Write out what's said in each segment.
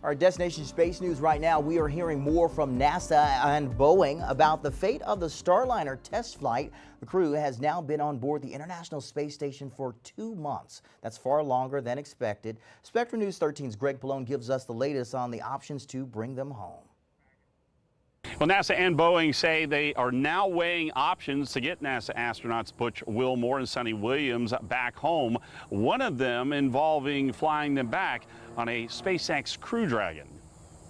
Our Destination Space News right now, we are hearing more from NASA and Boeing about the fate of the Starliner test flight. The crew has now been on board the International Space Station for 2 months. That's far longer than expected. Spectrum News 13's Greg Pallone gives us the latest on the options to bring them home. Well, NASA and Boeing say they are now weighing options to get NASA astronauts Butch Wilmore and Sonny Williams back home, one of them involving flying them back on a SpaceX Crew Dragon.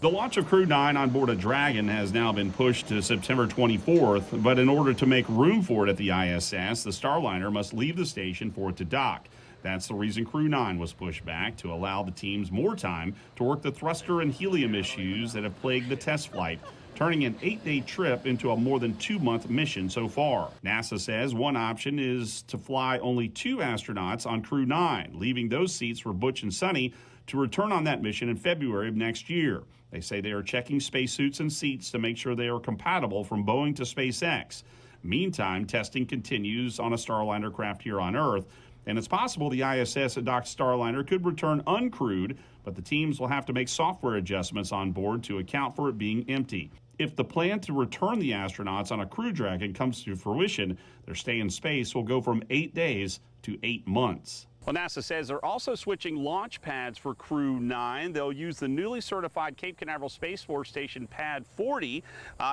The launch of Crew 9 on board a Dragon has now been pushed to September 24th, but in order to make room for it at the ISS, the Starliner must leave the station for it to dock. That's the reason Crew 9 was pushed back, to allow the teams more time to work the thruster and helium issues that have plagued the test flight, turning an 8-day trip into a more than 2-month mission so far. NASA says one option is to fly only 2 astronauts on Crew 9, leaving those seats for Butch and Sonny to return on that mission in February of next year. They say they are checking spacesuits and seats to make sure they are compatible from Boeing to SpaceX. Meantime, testing continues on a Starliner craft here on Earth, and it's possible the ISS-docked Starliner could return uncrewed, but the teams will have to make software adjustments on board to account for it being empty. If the plan to return the astronauts on a Crew Dragon comes to fruition, their stay in space will go from 8 days to 8 months. Well, NASA says they're also switching launch pads for Crew 9. They'll use the newly certified Cape Canaveral Space Force Station Pad 40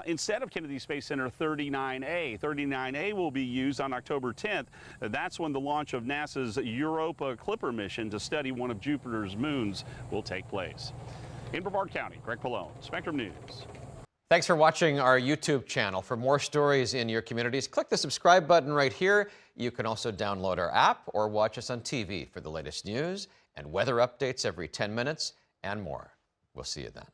instead of Kennedy Space Center 39A. 39A will be used on October 10th. That's when the launch of NASA's Europa Clipper mission to study one of Jupiter's moons will take place. In Brevard County, Greg Pallone, Spectrum News. Thanks for watching our YouTube channel. For more stories in your communities, click the subscribe button right here. You can also download our app or watch us on TV for the latest news and weather updates every 10 minutes and more. We'll see you then.